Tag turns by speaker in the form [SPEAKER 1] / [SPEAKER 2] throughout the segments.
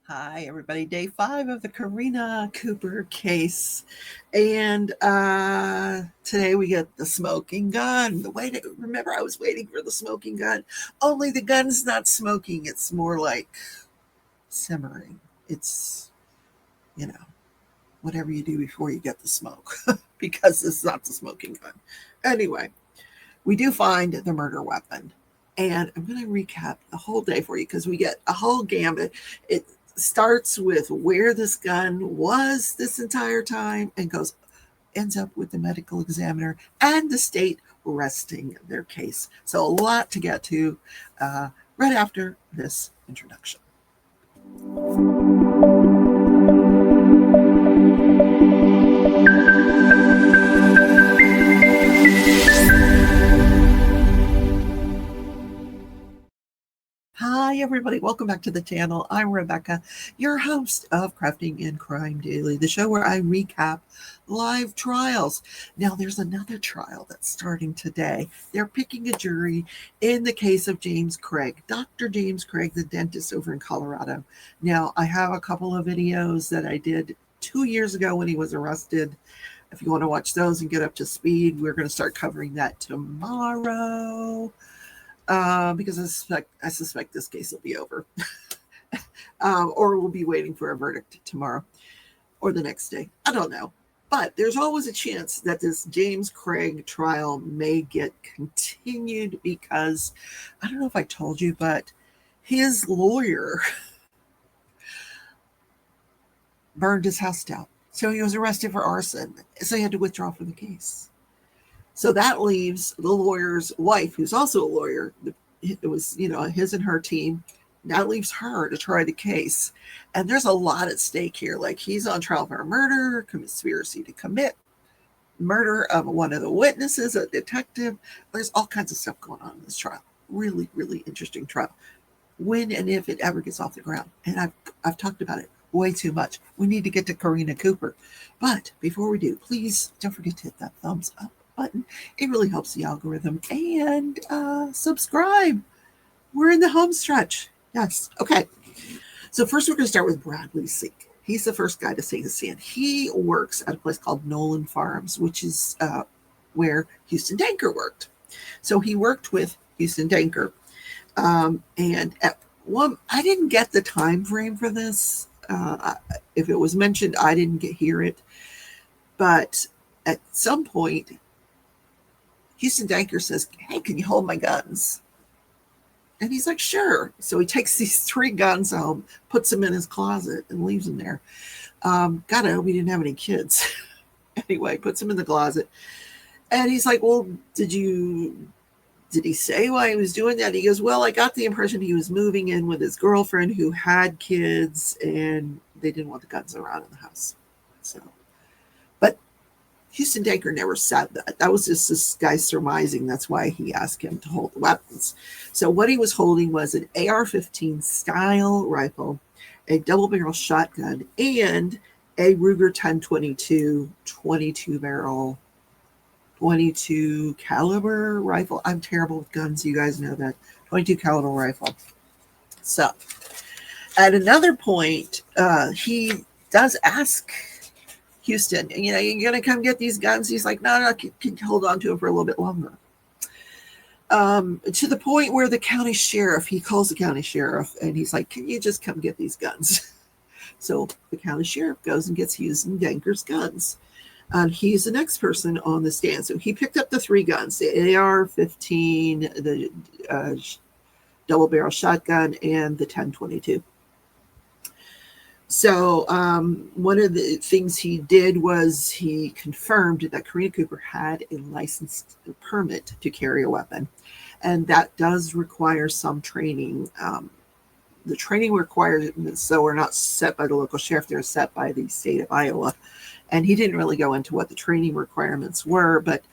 [SPEAKER 1] Hi, everybody. Day 5 of the Karina Cooper case. And today we get the smoking gun. Remember, I was waiting for the smoking gun. Only the gun's not smoking. It's more like simmering. It's, you know, whatever you do before you get the smoke, because it's not the smoking gun. Anyway, we do find the murder weapon. And I'm going to recap the whole day for you because we get a whole gambit. It starts with where this gun was this entire time and ends up with the medical examiner and the state resting their case. So a lot to get to right after this introduction. Hi, everybody. Welcome back to the channel. I'm Rebecca, your host of Crafting and Crime Daily, the show where I recap live trials. Now, there's another trial that's starting today. They're picking a jury in the case of James Craig, Dr. James Craig, the dentist over in Colorado. Now, I have a couple of videos that I did 2 years ago when he was arrested. If you want to watch those and get up to speed, we're going to start covering that tomorrow. Because I suspect this case will be over. Or we'll be waiting for a verdict tomorrow or the next day. I don't know. But there's always a chance that this James Craig trial may get continued because, I don't know if I told you, but his lawyer burned his house down. So he was arrested for arson. So he had to withdraw from the case. So that leaves the lawyer's wife, who's also a lawyer. It was, his and her team. That leaves her to try the case. And there's a lot at stake here. Like, he's on trial for murder, conspiracy to commit murder of one of the witnesses, a detective. There's all kinds of stuff going on in this trial. Really, really interesting trial. When and if it ever gets off the ground. And I've talked about it way too much. We need to get to Karina Cooper. But before we do, please don't forget to hit that thumbs up button. It really helps the algorithm. And subscribe. We're in the home stretch. Yes. Okay. So first we're going to start with Bradley Sink. He's the first guy to take the stand. He works at a place called Nolan Farms, which is where Houston Danker worked. So he worked with Houston Danker. And at one, I didn't get the time frame for this. If it was mentioned, I didn't hear it. But at some point, Houston Danker says, "Hey, can you hold my guns?" And he's like, "Sure." So he takes these 3 guns home, puts them in his closet, and leaves them there. God, I hope he didn't have any kids. Anyway, puts them in the closet. And he's like, "Well, did he say why he was doing that?" He goes, "Well, I got the impression he was moving in with his girlfriend who had kids, and they didn't want the guns around in the house." So, but Houston Danker never said that. That was just this guy surmising. That's why he asked him to hold the weapons. So what he was holding was an AR-15 style rifle, a double-barrel shotgun, and a Ruger 10-22 22-barrel 22 caliber rifle. I'm terrible with guns. You guys know that. 22 caliber rifle. So at another point, he does ask Houston, you're going to come get these guns? He's like, no, can you hold on to them for a little bit longer? To the point where the county sheriff, he calls the county sheriff, and he's like, can you just come get these guns? So the county sheriff goes and gets Houston Danker's guns. He's the next person on the stand. So he picked up the 3 guns, the AR-15, the double-barrel shotgun, and the 10-22. So one of the things he did was he confirmed that Karina Cooper had a licensed permit to carry a weapon. And that does require some training. The training requirements, though, are not set by the local sheriff. They're set by the state of Iowa. And he didn't really go into what the training requirements were. But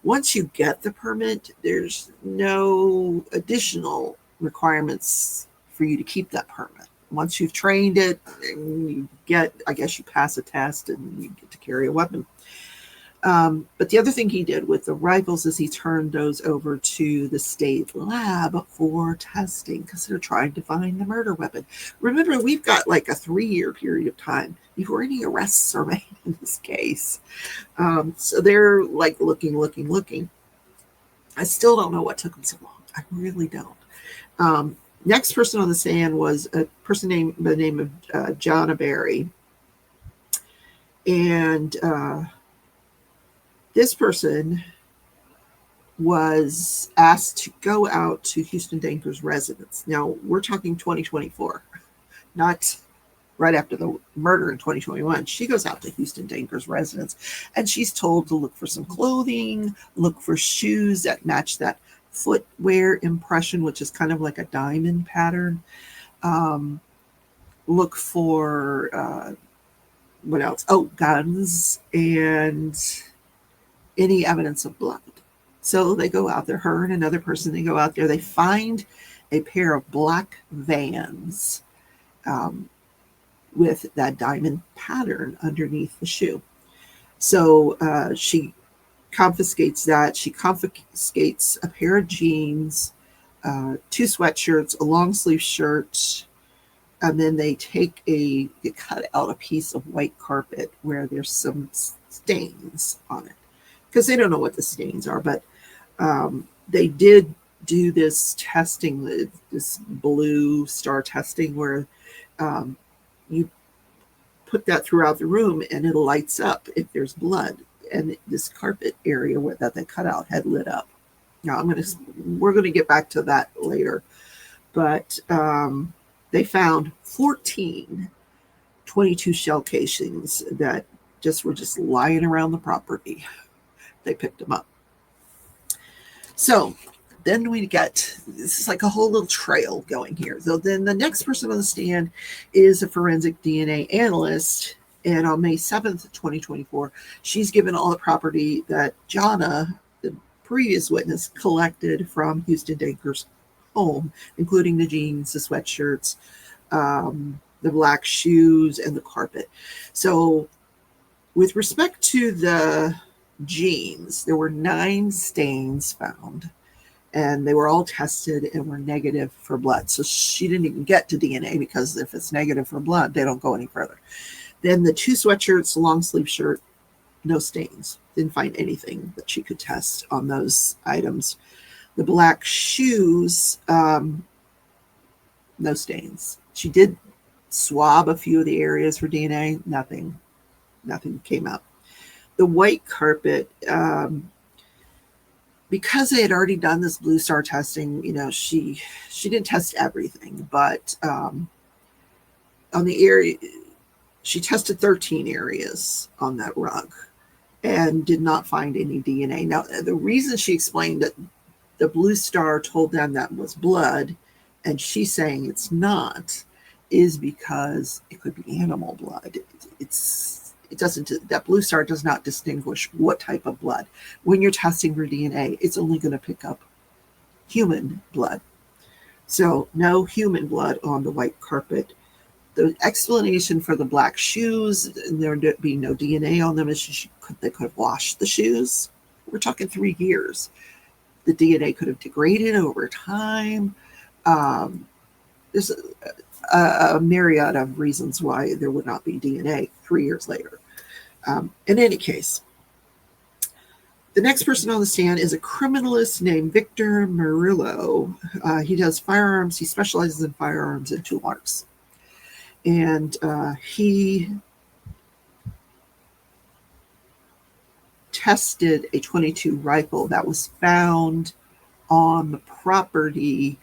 [SPEAKER 1] once you get the permit, there's no additional requirements for you to keep that permit. Once you've trained it, you pass a test and you get to carry a weapon. But the other thing he did with the rifles is he turned those over to the state lab for testing because they're trying to find the murder weapon. Remember, we've got like a 3-year period of time before any arrests are made in this case. So they're like looking. I still don't know what took them so long. I really don't. Next person on the stand was a person named by the name of John Berry. And this person was asked to go out to Houston Danker's residence. Now, we're talking 2024, not right after the murder in 2021. She goes out to Houston Danker's residence, and she's told to look for some clothing, look for shoes that match that footwear impression, which is kind of like a diamond pattern. Look for, what else? Oh, guns and any evidence of blood. So they go out there, her and another person, they go out there, they find a pair of black Vans with that diamond pattern underneath the shoe. So she confiscates that. She confiscates a pair of jeans, 2 sweatshirts, a long sleeve shirt, and then they cut out a piece of white carpet where there's some stains on it. Because they don't know what the stains are, but they did do this testing, this blue star testing, where you put that throughout the room and it lights up if there's blood. And this carpet area that they cut out had lit up. Now we're gonna get back to that later, but they found 14 .22 shell casings that were just lying around the property. They picked them up. So then this is like a whole little trail going here. So then the next person on the stand is a forensic DNA analyst. And on May 7th, 2024, she's given all the property that Jana, the previous witness, collected from Houston Danker's home, including the jeans, the sweatshirts, the black shoes, and the carpet. So with respect to the jeans, there were 9 stains found, and they were all tested and were negative for blood. So she didn't even get to DNA, because if it's negative for blood, they don't go any further. Then the 2 sweatshirts, the long sleeve shirt, no stains. Didn't find anything that she could test on those items. The black shoes, no stains. She did swab a few of the areas for DNA. Nothing came up. The white carpet, because they had already done this blue star testing, she didn't test everything, but on the area, she tested 13 areas on that rug and did not find any DNA. Now, the reason she explained that the blue star told them that was blood, and she's saying it's not, is because it could be animal blood. That blue star does not distinguish what type of blood. When you're testing for DNA, it's only going to pick up human blood. So no human blood on the white carpet. The explanation for the black shoes and there being no DNA on them is they could have washed the shoes. We're talking 3 years. The DNA could have degraded over time. There's a myriad of reasons why there would not be DNA 3 years later. In any case, the next person on the stand is a criminalist named Victor Murillo. He does firearms. He specializes in firearms and tool marks. And he tested a .22 rifle that was found on the property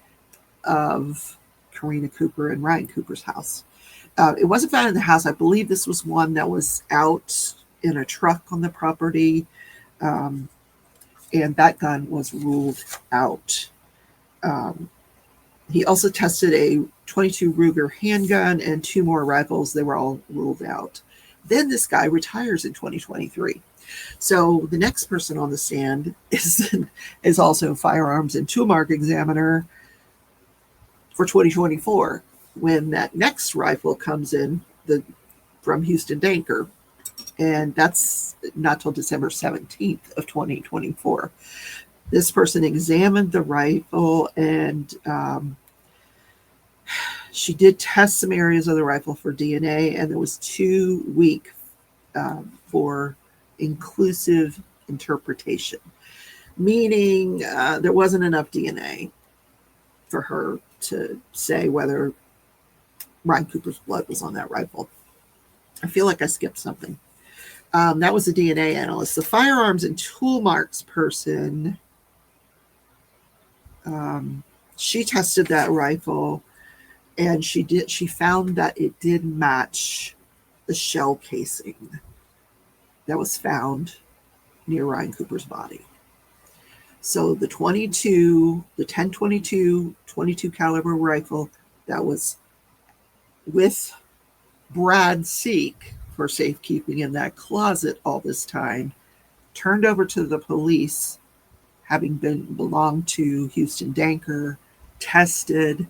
[SPEAKER 1] of Karina Cooper and Ryan Cooper's house. It wasn't found in the house. I believe this was one that was out in a truck on the property. And that gun was ruled out. He also tested a .22 Ruger handgun and 2 more rifles. They were all ruled out. Then this guy retires in 2023. So the next person on the stand is also a firearms and tool mark examiner for 2024. When that next rifle comes in from Houston Danker, And that's not till December 17th of 2024. This person examined the rifle, and she did test some areas of the rifle for DNA, and it was too weak for inclusive interpretation, meaning there wasn't enough DNA for her to say whether Ryan Cooper's blood was on that rifle. I feel like I skipped something. That was the DNA analyst. The firearms and tool marks person, she tested that rifle, and she found that it did match the shell casing that was found near Ryan Cooper's body. So the 1022 22 caliber rifle that was with Brad Seek for safekeeping in that closet all this time, turned over to the police, having belonged to Houston Danker, tested.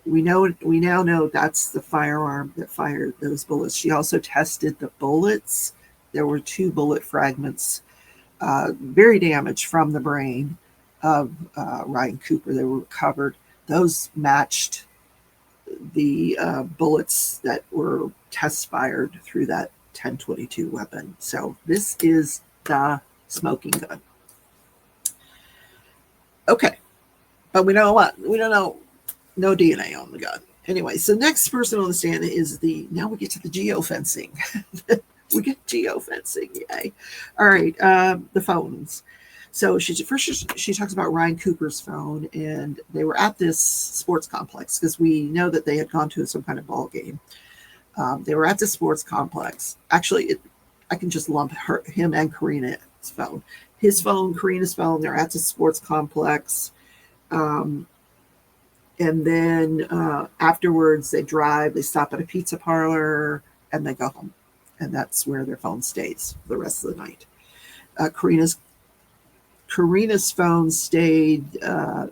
[SPEAKER 1] We now know that's the firearm that fired those bullets. She also tested the bullets. There were 2 bullet fragments, very damaged from the brain of Ryan Cooper. They were recovered. Those matched the bullets that were test fired through that 1022 weapon. So this is the smoking gun. Okay, but we know what? We don't know. No DNA on the gun. Anyway, so next person on the stand is now we get to the geofencing. We get geofencing, yay. All right, the phones. So she talks about Ryan Cooper's phone, and they were at this sports complex because we know that they had gone to some kind of ball game. They were at the sports complex. Actually, I can just lump him and Karina's phone. His phone, Karina's phone, they're at the sports complex. And then afterwards, they stop at a pizza parlor, and they go home. And that's where their phone stays for the rest of the night. Karina's phone stayed, they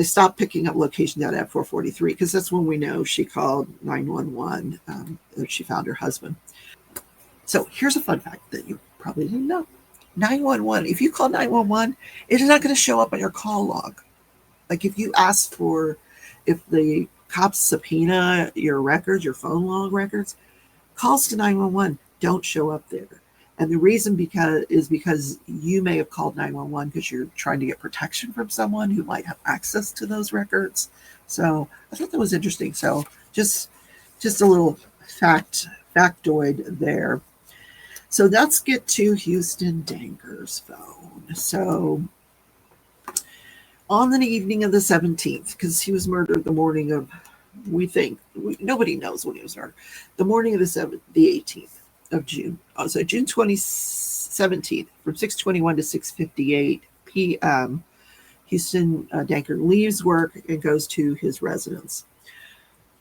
[SPEAKER 1] stopped picking up location data at 4:43 because that's when we know she called 911 that she found her husband. So here's a fun fact that you probably didn't know. 911, if you call 911, it is not going to show up on your call log. Like if the cops subpoena your records, your phone log records, calls to 911 don't show up there. And the reason is because you may have called 911 because you're trying to get protection from someone who might have access to those records. So I thought that was interesting. So just a little factoid there. So let's get to Houston Danker's phone. So on the evening of the 17th, because he was murdered the morning of, nobody knows when he was murdered, the morning of the 18th of June. So June 2017, from 6:21 to 6:58 p.m., Houston Danker leaves work and goes to his residence.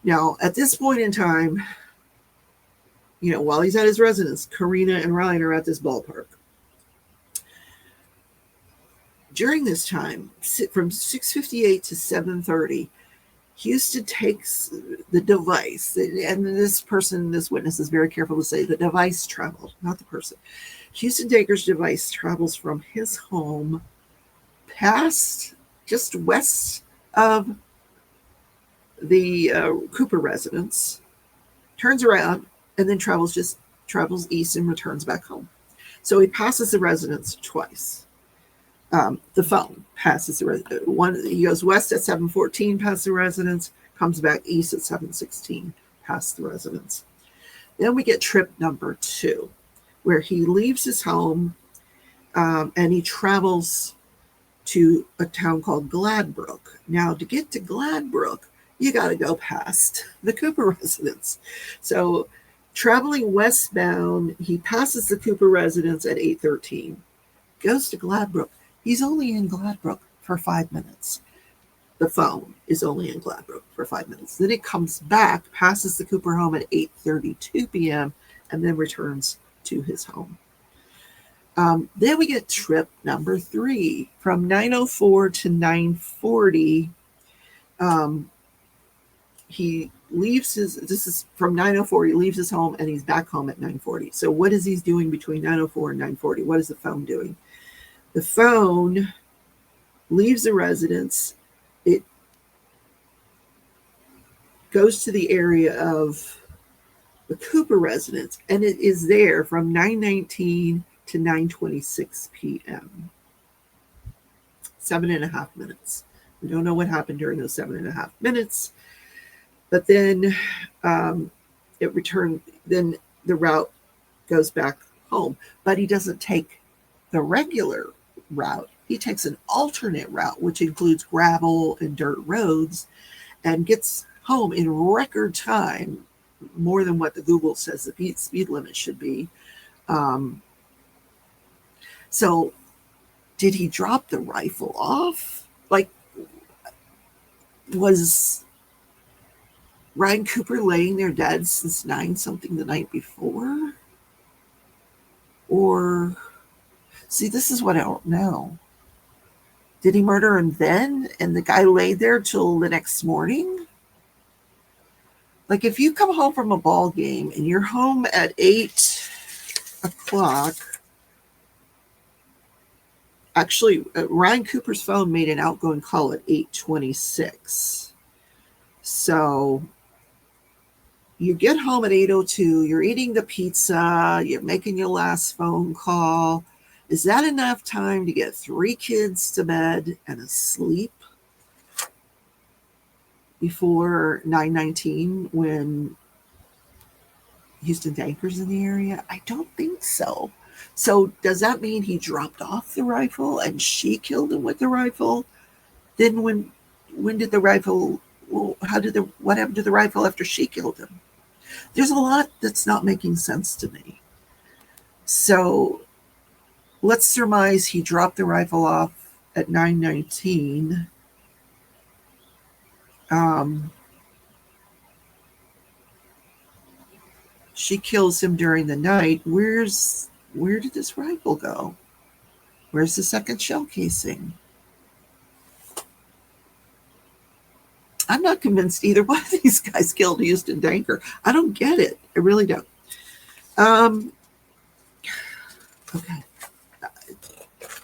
[SPEAKER 1] Now, at this point in time, while he's at his residence, Karina and Ryan are at this ballpark. During this time, from 6:58 to 7:30, Houston takes the device, and this witness is very careful to say the device traveled, not the person. Houston Danker's device travels from his home past, just west of the Cooper residence, turns around, and then travels east and returns back home. So he passes the residence twice. The phone passes the residence. He goes west at 7:14 past the residence, comes back east at 7:16 past the residence. Then we get trip number 2, where he leaves his home and he travels to a town called Gladbrook. Now, to get to Gladbrook, you got to go past the Cooper residence. So traveling westbound, he passes the Cooper residence at 8:13, goes to Gladbrook. He's only in Gladbrook for 5 minutes. The phone is only in Gladbrook for 5 minutes. Then it comes back, passes the Cooper home at 8:32 p.m., and then returns to his home. Then we get trip number 3. From 9:04 to 9:40, he leaves this is from 9:04, he leaves his home and he's back home at 9:40. So what is he doing between 9:04 and 9:40? What is the phone doing? The phone leaves the residence. It goes to the area of the Cooper residence, and it is there from 9:19 to 9:26 p.m. 7.5 minutes. We don't know what happened during those 7.5 minutes. But then it returned, then the route goes back home. But he doesn't take the regular route. He takes an alternate route, which includes gravel and dirt roads, and gets home in record time, more than what the Google says the speed limit should be. So did he drop the rifle off? Like, was Ryan Cooper laying there dead since 9-something the night before? Or, see, this is what I don't know. Did he murder him then and the guy laid there till the next morning? Like, if you come home from a ball game and you're home at 8 o'clock, actually, Ryan Cooper's phone made an outgoing call at 8:26. So you get home at 8:02, you're eating the pizza, you're making your last phone call. Is that enough time to get 3 kids to bed and asleep before 9:19 when Houston Danker's in the area? I don't think so. So does that mean he dropped off the rifle and she killed him with the rifle? Then when did the rifle, what happened to the rifle after she killed him? There's a lot that's not making sense to me. So let's surmise he dropped the rifle off at 9:19. She kills him during the night. Where did this rifle go? Where's the second shell casing? I'm not convinced either one of these guys killed Houston Danker. I don't get it. I really don't. Okay.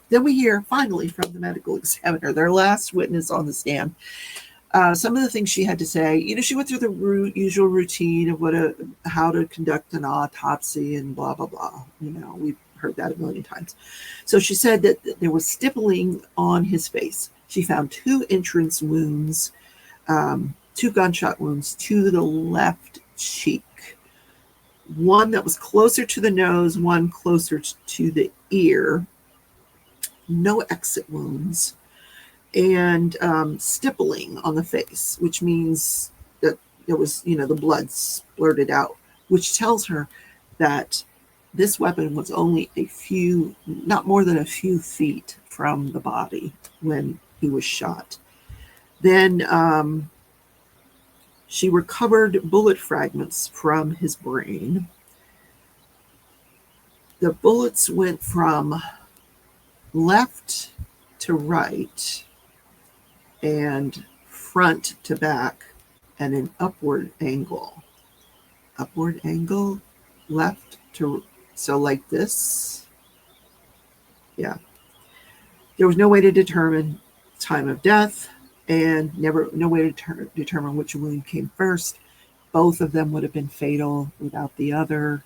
[SPEAKER 1] Then we hear finally from the medical examiner, their last witness on the stand. Some of the things she had to say, she went through the usual routine of how to conduct an autopsy and blah, blah, blah. We've heard that a million times. So she said that there was stippling on his face. She found 2 entrance wounds, 2 gunshot wounds to the left cheek. One that was closer to the nose, one closer to the ear. No exit wounds. And stippling on the face, which means that there was, the blood splurted out, which tells her that this weapon was only not more than a few feet from the body when he was shot. Then she recovered bullet fragments from his brain. The bullets went from left to right and front to back and an upward angle. Upward angle, left to, so like this. Yeah. There was no way to determine time of death and no way to determine which wound came first. Both of them would have been fatal without the other.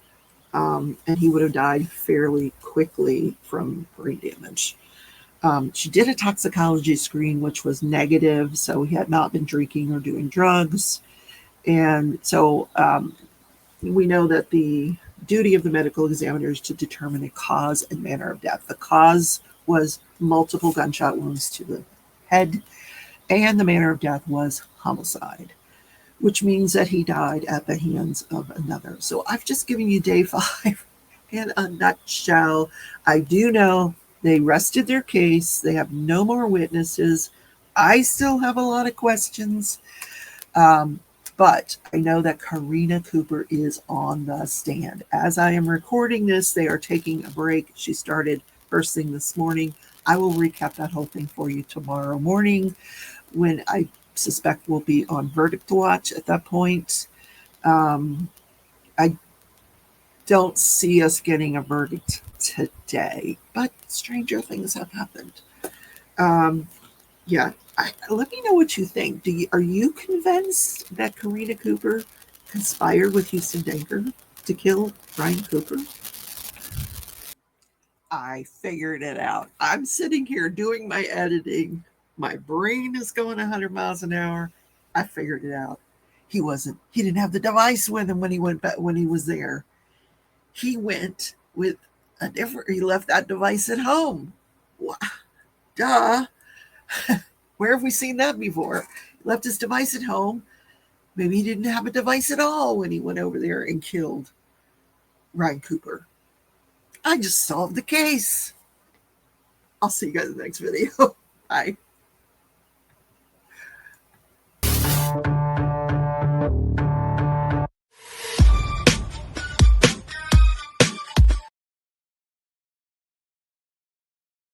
[SPEAKER 1] And he would have died fairly quickly from brain damage. She did a toxicology screen, which was negative, so he had not been drinking or doing drugs. And so we know that the duty of the medical examiner is to determine a cause and manner of death. The cause was multiple gunshot wounds to the head, and the manner of death was homicide, which means that he died at the hands of another. So I've just given you day 5 in a nutshell. I do know they rested their case. They have no more witnesses. I still have a lot of questions. But I know that Karina Cooper is on the stand. As I am recording this, they are taking a break. She started first thing this morning. I will recap that whole thing for you tomorrow morning when I suspect we'll be on verdict watch at that point. Um, I don't see us getting a verdict today, but stranger things have happened. Um, yeah, let me know what you think. Are you convinced that Karina Cooper conspired with Houston Danker to kill Ryan Cooper? I figured it out. I'm sitting here doing my editing. My brain is going 100 miles an hour. I figured it out. He didn't have the device with him when he went back, when he was there. He went with he left that device at home. Duh. Where have we seen that before? He left his device at home. Maybe he didn't have a device at all when he went over there and killed Ryan Cooper. I just solved the case. I'll see you guys in the next video. Bye.